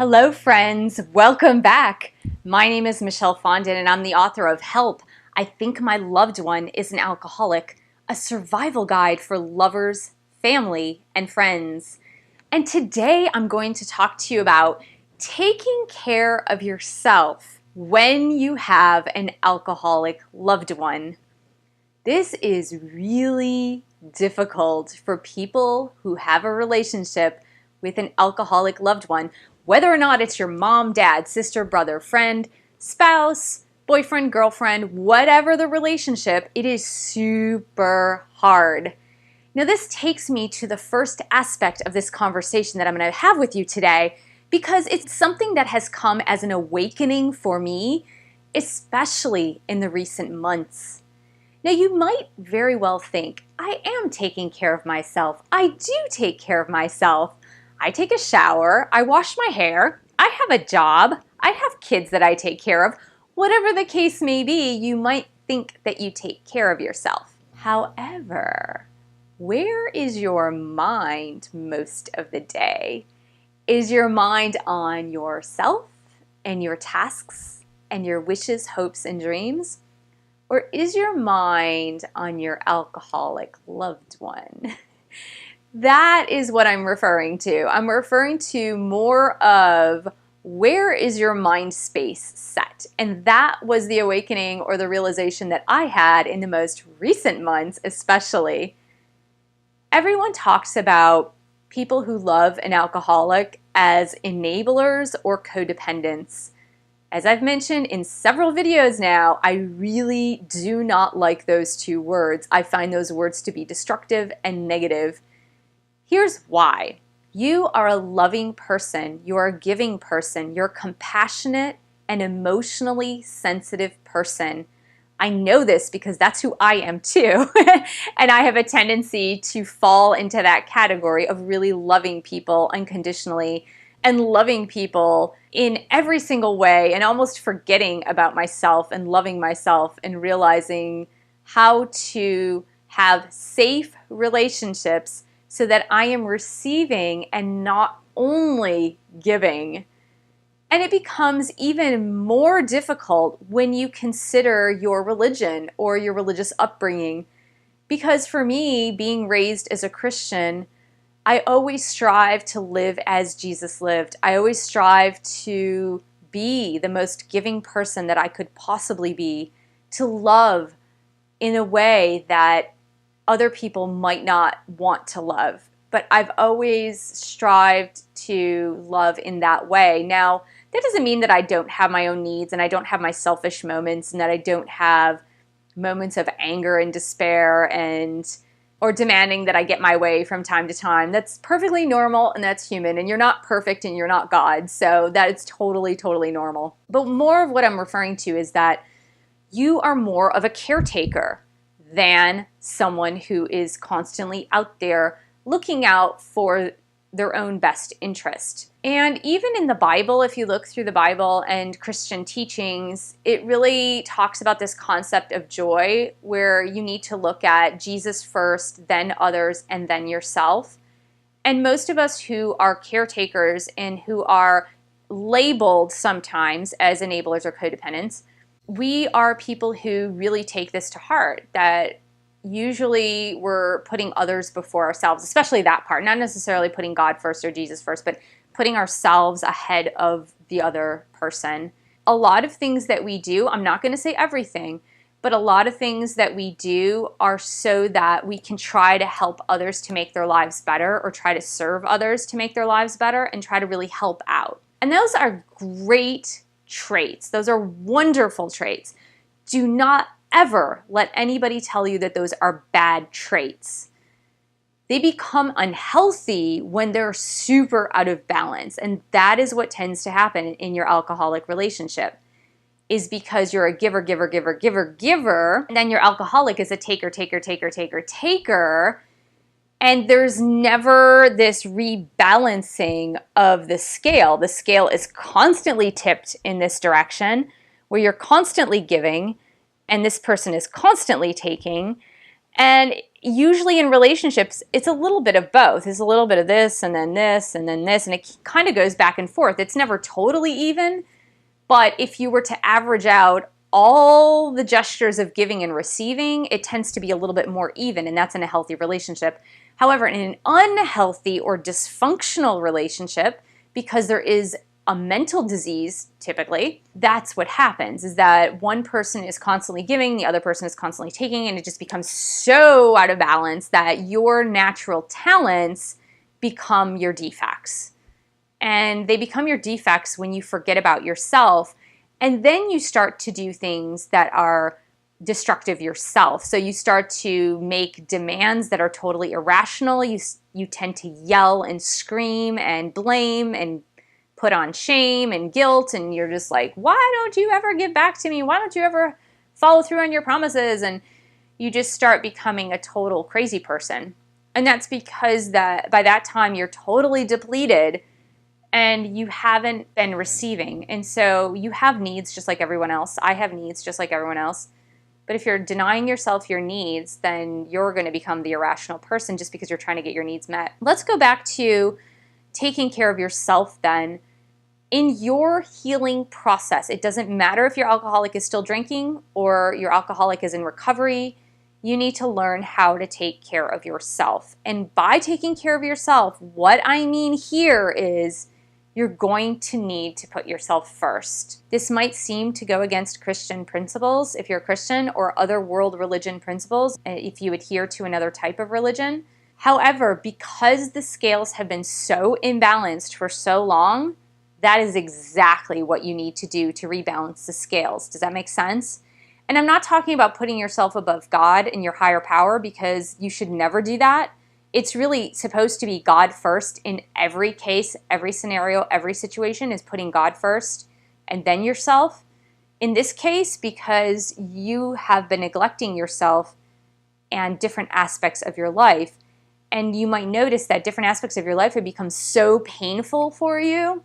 Hello friends, welcome back. My name is Michelle Fondin and I'm the author of Help, I Think My Loved One is an Alcoholic, a survival guide for lovers, family, and friends. And today I'm going to talk to you about taking care of yourself when you have an alcoholic loved one. This is really difficult for people who have a relationship with an alcoholic loved one, whether or not it's your mom, dad, sister, brother, friend, spouse, boyfriend, girlfriend, whatever the relationship, it is super hard. Now, this takes me to the first aspect of this conversation that I'm going to have with you today, because it's something that has come as an awakening for me, especially in the recent months. Now, you might very well think, I am taking care of myself. I do take care of myself. I take a shower, I wash my hair, I have a job, I have kids that I take care of. Whatever the case may be, you might think that you take care of yourself. However, where is your mind most of the day? Is your mind on yourself and your tasks and your wishes, hopes, and dreams? Or is your mind on your alcoholic loved one? That is what I'm referring to. I'm referring to more of where is your mind space set? And that was the awakening or the realization that I had in the most recent months, especially. Everyone talks about people who love an alcoholic as enablers or codependents. As I've mentioned in several videos now, I really do not like those two words. I find those words to be destructive and negative. Here's why. You are a loving person, you're a giving person, you're a compassionate and emotionally sensitive person. I know this because that's who I am too. And I have a tendency to fall into that category of really loving people unconditionally and loving people in every single way and almost forgetting about myself and loving myself and realizing how to have safe relationships so that I am receiving and not only giving. And it becomes even more difficult when you consider your religion or your religious upbringing. Because for me, being raised as a Christian, I always strive to live as Jesus lived. I always strive to be the most giving person that I could possibly be, to love in a way that other people might not want to love. But I've always strived to love in that way. Now, that doesn't mean that I don't have my own needs and I don't have my selfish moments and that I don't have moments of anger and despair or demanding that I get my way from time to time. That's perfectly normal and that's human, and you're not perfect and you're not God, so that is totally, totally normal. But more of what I'm referring to is that you are more of a caretaker than someone who is constantly out there looking out for their own best interest. And even in the Bible, if you look through the Bible and Christian teachings, it really talks about this concept of joy where you need to look at Jesus first, then others, and then yourself. And most of us who are caretakers and who are labeled sometimes as enablers or codependents, we are people who really take this to heart, that usually we're putting others before ourselves, especially that part, not necessarily putting God first or Jesus first, but putting ourselves ahead of the other person. A lot of things that we do, I'm not going to say everything, but a lot of things that we do are so that we can try to help others to make their lives better or try to serve others to make their lives better and try to really help out. And those are great traits. Those are wonderful traits. Do not ever let anybody tell you that those are bad traits. They become unhealthy when they're super out of balance. And that is what tends to happen in your alcoholic relationship, is because you're a giver, giver, giver, giver, giver, and then your alcoholic is a taker, taker, taker, taker, taker. And there's never this rebalancing of the scale. The scale is constantly tipped in this direction where you're constantly giving and this person is constantly taking. And usually in relationships, it's a little bit of both. It's a little bit of this and then this and then this, and it kind of goes back and forth. It's never totally even, but if you were to average out all the gestures of giving and receiving, it tends to be a little bit more even, and that's in a healthy relationship. However, in an unhealthy or dysfunctional relationship, because there is a mental disease, typically, that's what happens, is that one person is constantly giving, the other person is constantly taking, and it just becomes so out of balance that your natural talents become your defects. And they become your defects when you forget about yourself, and then you start to do things that are destructive yourself. So you start to make demands that are totally irrational. You tend to yell and scream and blame and put on shame and guilt, and you're just like, why don't you ever give back to me? Why don't you ever follow through on your promises? And you just start becoming a total crazy person. And that's because that by that time you're totally depleted and you haven't been receiving. And so you have needs just like everyone else. I have needs just like everyone else. But if you're denying yourself your needs, then you're going to become the irrational person just because you're trying to get your needs met. Let's go back to taking care of yourself then. In your healing process, it doesn't matter if your alcoholic is still drinking or your alcoholic is in recovery, you need to learn how to take care of yourself. And by taking care of yourself, what I mean here is you're going to need to put yourself first. This might seem to go against Christian principles if you're a Christian, or other world religion principles if you adhere to another type of religion. However, because the scales have been so imbalanced for so long, that is exactly what you need to do to rebalance the scales. Does that make sense? And I'm not talking about putting yourself above God and your higher power, because you should never do that. It's really supposed to be God first in every case, every scenario, every situation is putting God first and then yourself. In this case, because you have been neglecting yourself and different aspects of your life, and you might notice that different aspects of your life have become so painful for you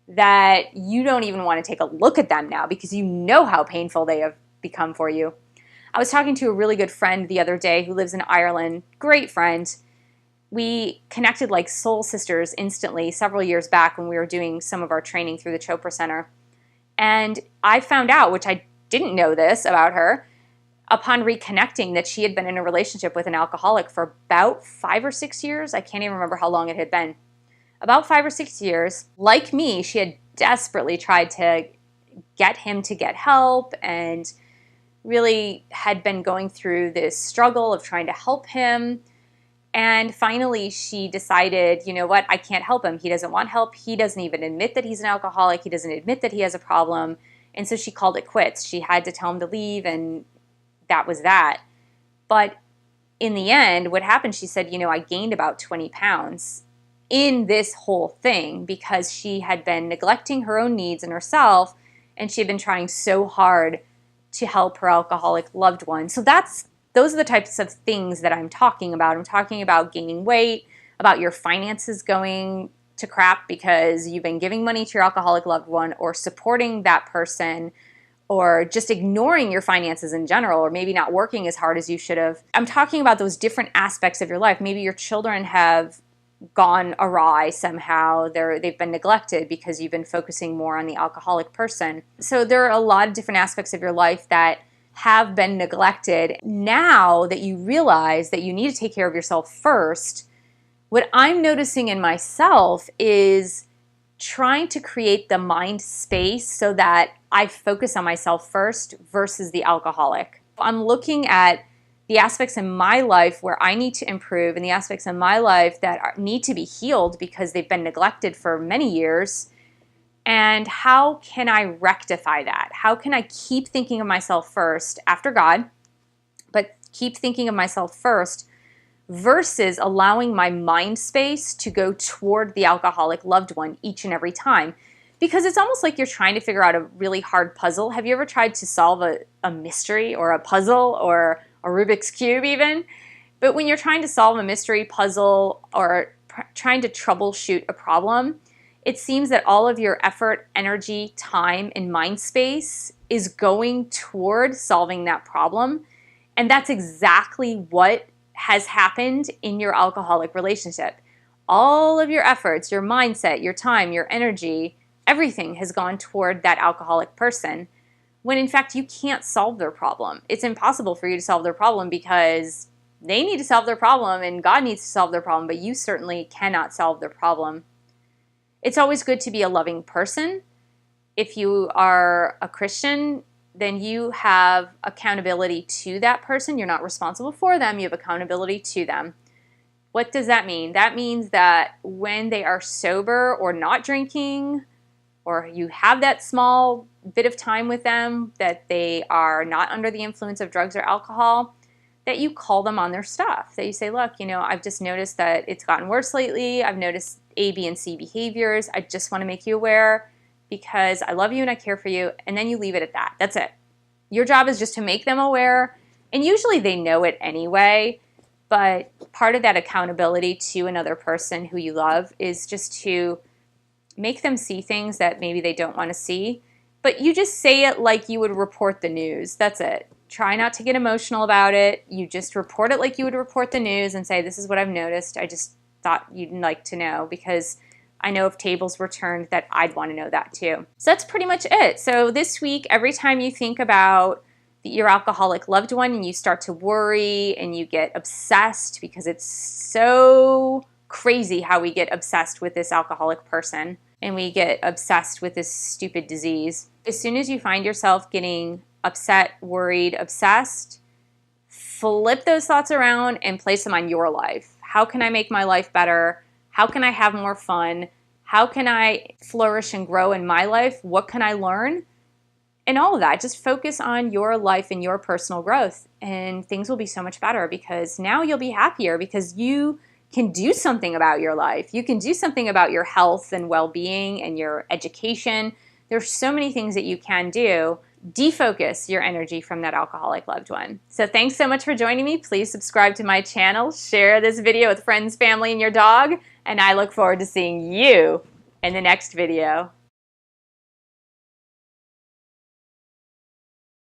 that you don't even want to take a look at them now because you know how painful they have become for you. I was talking to a really good friend the other day who lives in Ireland, great friend. We connected like soul sisters instantly several years back when we were doing some of our training through the Chopra Center. And I found out, which I didn't know this about her, upon reconnecting, that she had been in a relationship with an alcoholic for about 5 or 6 years. I can't even remember how long it had been. About 5 or 6 years. Like me, she had desperately tried to get him to get help and really had been going through this struggle of trying to help him. And finally, she decided, you know what, I can't help him. He doesn't want help. He doesn't even admit that he's an alcoholic. He doesn't admit that he has a problem. And so she called it quits. She had to tell him to leave, and that was that. But in the end, what happened, she said, you know, I gained about 20 pounds in this whole thing because she had been neglecting her own needs and herself, and she had been trying so hard to help her alcoholic loved one. So those are the types of things that I'm talking about. I'm talking about gaining weight, about your finances going to crap because you've been giving money to your alcoholic loved one or supporting that person, or just ignoring your finances in general, or maybe not working as hard as you should have. I'm talking about those different aspects of your life. Maybe your children have gone awry somehow. They've been neglected because you've been focusing more on the alcoholic person. So there are a lot of different aspects of your life that have been neglected. Now that you realize that you need to take care of yourself first, what I'm noticing in myself is trying to create the mind space so that I focus on myself first versus the alcoholic. I'm looking at the aspects in my life where I need to improve and the aspects in my life that need to be healed because they've been neglected for many years. And how can I rectify that? How can I keep thinking of myself first after God, but keep thinking of myself first versus allowing my mind space to go toward the alcoholic loved one each and every time? Because it's almost like you're trying to figure out a really hard puzzle. Have you ever tried to solve a mystery or a puzzle or a Rubik's Cube even? But when you're trying to solve a mystery, puzzle, or trying to troubleshoot a problem, it seems that all of your effort, energy, time, and mind space is going toward solving that problem. And that's exactly what has happened in your alcoholic relationship. All of your efforts, your mindset, your time, your energy, everything has gone toward that alcoholic person, when in fact you can't solve their problem. It's impossible for you to solve their problem because they need to solve their problem and God needs to solve their problem, but you certainly cannot solve their problem. It's always good to be a loving person. If you are a Christian, then you have accountability to that person. You're not responsible for them. You have accountability to them. What does that mean? That means that when they are sober or not drinking, or you have that small bit of time with them that they are not under the influence of drugs or alcohol, that you call them on their stuff. That you say, look, I've just noticed that it's gotten worse lately. I've noticed A, B, and C behaviors. I just want to make you aware because I love you and I care for you. And then you leave it at that. That's it. Your job is just to make them aware. And usually they know it anyway. But part of that accountability to another person who you love is just to make them see things that maybe they don't want to see. But you just say it like you would report the news. That's it. Try not to get emotional about it. You just report it like you would report the news and say, this is what I've noticed. I just thought you'd like to know because I know if tables were turned that I'd want to know that too. So that's pretty much it. So this week, every time you think about your alcoholic loved one and you start to worry and you get obsessed, because it's so crazy how we get obsessed with this alcoholic person and we get obsessed with this stupid disease. As soon as you find yourself getting upset, worried, obsessed, flip those thoughts around and place them on your life. How can I make my life better? How can I have more fun? How can I flourish and grow in my life? What can I learn? And all of that. Just focus on your life and your personal growth, and things will be so much better because now you'll be happier because you can do something about your life. You can do something about your health and well-being and your education. There's so many things that you can do. Defocus your energy from that alcoholic loved one. So thanks so much for joining me. Please subscribe to my channel, share this video with friends, family, and your dog, and I look forward to seeing you in the next video.